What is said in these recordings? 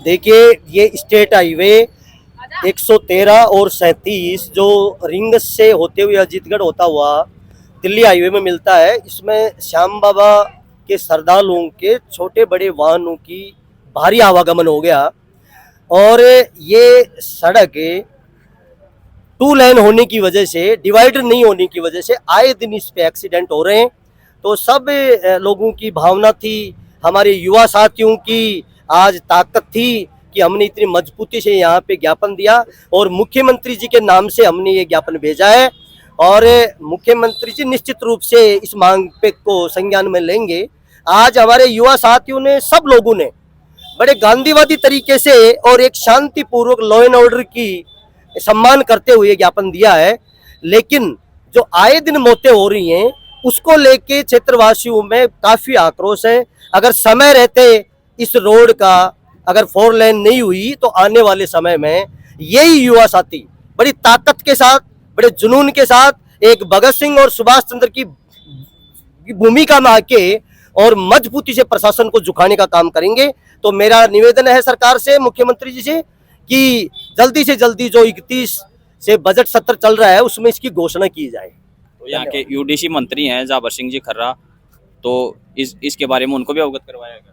देखिए, ये state highway 113 और 37 जो रिंग से होते हुए अजीतगढ़ होता हुआ दिल्ली हाईवे में मिलता है, इसमें श्याम बाबा के श्रद्धालुओं के छोटे बड़े वाहनों की भारी आवागमन हो गया। और ये सड़क 2 लेन होने की वजह से, डिवाइडर नहीं होने की वजह से आए दिन इस पे एक्सीडेंट हो रहे हैं। तो सब लोगों की भावना थी, हमारे युवा साथियों की आज ताकत थी कि हमने इतनी मजबूती से यहाँ पे ज्ञापन दिया और मुख्यमंत्री जी के नाम से हमने ये ज्ञापन भेजा है। और मुख्यमंत्री जी निश्चित रूप से इस मांग पे को संज्ञान में लेंगे। आज हमारे युवा साथियों ने, सब लोगों ने बड़े गांधीवादी तरीके से और एक शांतिपूर्वक लॉ एंड ऑर्डर की सम्मान करते हुए ज्ञापन दिया है। लेकिन जो आए दिन मौतें हो रही हैं उसको लेके क्षेत्रवासियों में काफी आक्रोश है। अगर समय रहते इस रोड का अगर 4 लेन नहीं हुई तो आने वाले समय में यही युवा साथी बड़ी ताकत के साथ, बड़े जुनून के साथ एक भगत सिंह और सुभाष चंद्र की भूमिका में आके और मजबूती से प्रशासन को झुकाने का काम करेंगे। तो मेरा निवेदन है सरकार से, मुख्यमंत्री जी से, कि जल्दी से जल्दी जो 31 से बजट सत्र चल रहा है उसमें इसकी घोषणा की जाए। तो यहाँ के यूडीसी मंत्री हैं जाबर सिंह जी खर्रा, तो इसके बारे में उनको भी अवगत करवाया गया।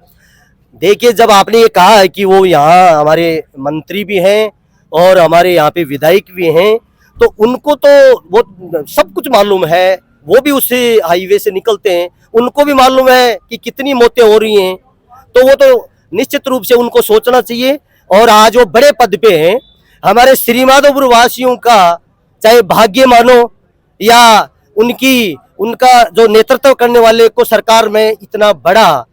देखिए, जब आपने ये कहा है कि वो यहाँ हमारे मंत्री भी हैं और हमारे यहाँ पे विधायक भी हैं, तो उनको तो वो सब कुछ मालूम है, वो भी उस हाईवे से निकलते हैं, उनको भी मालूम है कि कितनी मौतें हो रही हैं। तो वो तो निश्चित रूप से उनको सोचना चाहिए। और आज वो बड़े पद पे हैं, हमारे श्रीमाधोपुर वासियों का चाहे भाग्य मानो या उनका जो नेतृत्व करने वाले को सरकार में इतना बड़ा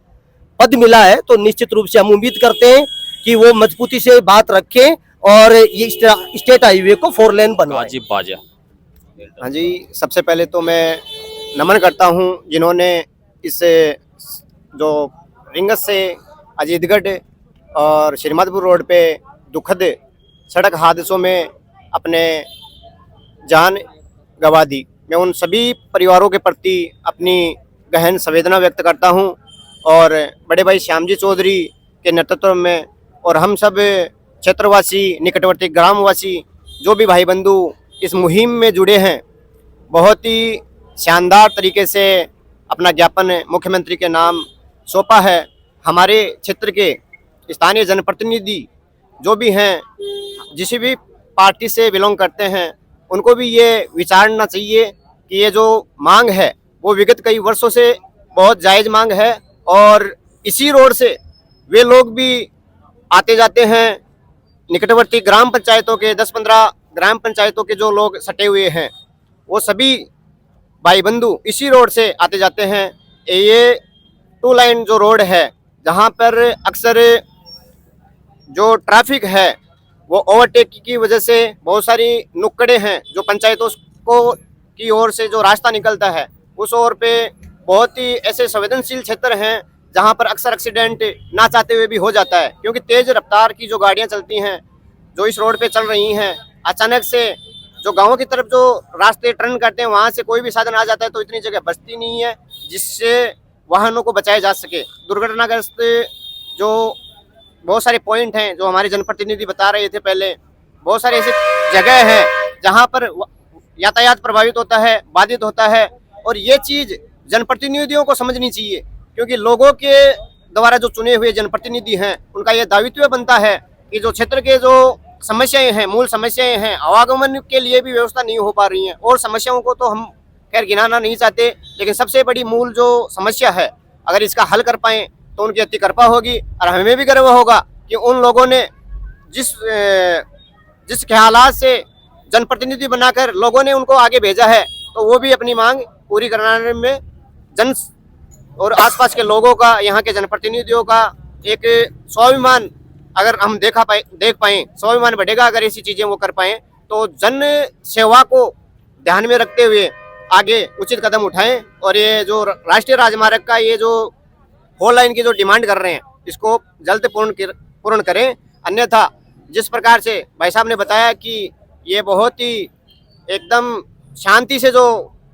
पद मिला है, तो निश्चित रूप से हम उम्मीद करते हैं कि वो मजबूती से बात रखें और ये स्टेट हाईवे को 4 लेन बनवाएं। हाँ जी, सबसे पहले तो मैं नमन करता हूँ जिन्होंने इस जो रिंगस से अजीतगढ़ और श्रीमाधोपुर रोड पे दुखद सड़क हादसों में अपने जान गंवा दी। मैं उन सभी परिवारों के प्रति अपनी गहन संवेदना व्यक्त करता हूं और बड़े भाई श्यामजी चौधरी के नेतृत्व में और हम सब क्षेत्रवासी, निकटवर्ती ग्रामवासी, जो भी भाई बंधु इस मुहिम में जुड़े हैं, बहुत ही शानदार तरीके से अपना ज्ञापन मुख्यमंत्री के नाम सौंपा है। हमारे क्षेत्र के स्थानीय जनप्रतिनिधि जो भी हैं, जिस भी पार्टी से बिलोंग करते हैं, उनको भी ये विचारना चाहिए कि ये जो मांग है वो विगत कई वर्षों से बहुत जायज़ मांग है और इसी रोड से वे लोग भी आते जाते हैं। निकटवर्ती ग्राम पंचायतों के 10-15 ग्राम पंचायतों के जो लोग सटे हुए हैं, वो सभी भाई बंधु इसी रोड से आते जाते हैं। ये 2 लाइन जो रोड है, जहाँ पर अक्सर जो ट्रैफिक है वो ओवरटेक की वजह से बहुत सारी नुक्कड़े हैं, जो पंचायतों को की ओर से जो रास्ता निकलता है उस ओर पे बहुत ही ऐसे संवेदनशील क्षेत्र हैं जहां पर अक्सर एक्सीडेंट ना चाहते हुए भी हो जाता है, क्योंकि तेज रफ्तार की जो गाड़ियां चलती हैं, जो इस रोड पे चल रही हैं, अचानक से जो गाँव की तरफ जो रास्ते टर्न करते हैं वहाँ से कोई भी साधन आ जाता है तो इतनी जगह बचती नहीं है जिससे वाहनों को बचाया जा सके। दुर्घटनाग्रस्त जो बहुत सारे पॉइंट हैं जो हमारे जनप्रतिनिधि बता रहे थे पहले, बहुत सारे ऐसे जगह हैं जहां पर यातायात प्रभावित होता है, बाधित होता है। और ये चीज़ जनप्रतिनिधियों को समझनी चाहिए, क्योंकि लोगों के द्वारा जो चुने हुए जनप्रतिनिधि हैं उनका ये दायित्व बनता है कि जो क्षेत्र के जो समस्याएं हैं, मूल समस्याएं हैं, आवागमन के लिए भी व्यवस्था नहीं हो पा रही हैं। और समस्याओं को तो हम खैर गिनाना नहीं चाहते, लेकिन सबसे बड़ी मूल जो समस्या है, अगर इसका हल कर पाएँ तो उनकी अति कृपा होगी और हमें भी गर्व होगा कि उन लोगों ने जिस ख्यालात से जनप्रतिनिधि बनाकर लोगों ने उनको आगे भेजा है, तो वो भी अपनी मांग पूरी कराने में जन और आसपास के लोगों का, यहाँ के जनप्रतिनिधियों का एक स्वाभिमान अगर हम देख पाएँ, स्वाभिमान बढ़ेगा अगर ऐसी चीज़ें वो कर पाएँ। तो जन सेवा को ध्यान में रखते हुए आगे उचित कदम उठाएं और ये जो राष्ट्रीय राजमार्ग का ये जो 4 लाइन की जो डिमांड कर रहे हैं इसको जल्द पूर्ण करें। अन्यथा जिस प्रकार से भाई साहब ने बताया कि ये बहुत ही एकदम शांति से जो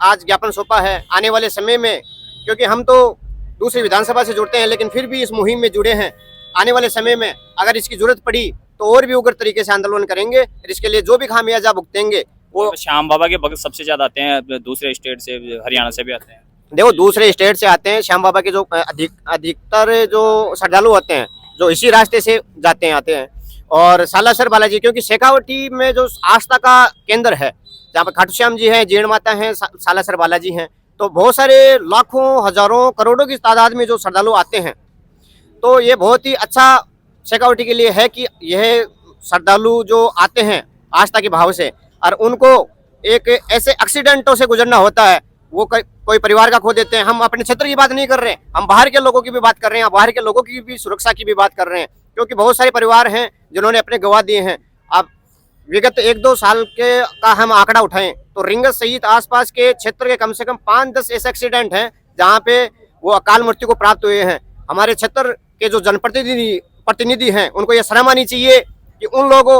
आज ज्ञापन सौंपा है, आने वाले समय में, क्योंकि हम तो दूसरी विधानसभा से जुड़ते हैं लेकिन फिर भी इस मुहिम में जुड़े हैं, आने वाले समय में अगर इसकी जरूरत पड़ी तो और भी उग्र तरीके से आंदोलन करेंगे और इसके लिए जो भी खामियाजा भुगतेंगे वो। श्याम बाबा के भक्त सबसे ज्यादा आते हैं दूसरे स्टेट से, हरियाणा से भी आते हैं। देखो दूसरे स्टेट से आते हैं, श्याम बाबा के जो अधिकतर जो श्रद्धालु होते हैं जो इसी रास्ते से जाते हैं आते हैं। और सालासर बालाजी, क्योंकि शेखावटी में जो आस्था का केंद्र है जहाँ पर खाटू श्याम जी हैं, जीण माता हैं, सालासर बालाजी हैं, तो बहुत सारे लाखों हजारों करोड़ों की तादाद में जो श्रद्धालु आते हैं। तो ये बहुत ही अच्छा शेखावटी के लिए है कि यह श्रद्धालु जो आते हैं आस्था के भाव से और उनको एक ऐसे एक्सीडेंटों से गुजरना होता है, वो कोई परिवार का खो देते हैं। हम अपने क्षेत्र की बात नहीं कर रहे हैं, हम बाहर के लोगों की भी बात कर रहे हैं, बाहर के लोगों की भी सुरक्षा की भी बात कर रहे हैं, क्योंकि बहुत सारे परिवार हैं जिन्होंने अपने गवा दिए हैं। अब विगत 1-2 साल के का हम आंकड़ा उठाएं तो रिंगस सहित आसपास के क्षेत्र के कम से कम 5-10 ऐसे एक्सीडेंट हैं जहां पे वो अकाल मृत्यु को प्राप्त हुए हैं। हमारे क्षेत्र के जो जनप्रतिनिधि हैं उनको ये शर्म आनी चाहिए कि उन लोगों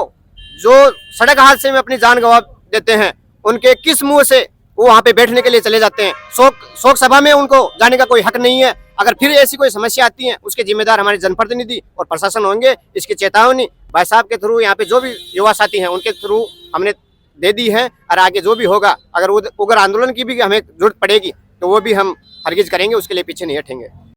जो सड़क हादसे में अपनी जान गंवा देते हैं उनके किस मुंह से वो वहां पे बैठने के लिए चले जाते हैं। शोक सभा में उनको जाने का कोई हक नहीं है। अगर फिर ऐसी कोई समस्या आती है उसके जिम्मेदार हमारे जनप्रतिनिधि और प्रशासन होंगे। इसकी चेतावनी भाई साहब के थ्रू, यहाँ पे जो भी युवा साथी हैं उनके थ्रू हमने दे दी है और आगे जो भी होगा अगर उग्र आंदोलन की भी हमें जरूरत पड़ेगी तो वो भी हम हरगिज करेंगे, उसके लिए पीछे नहीं हटेंगे।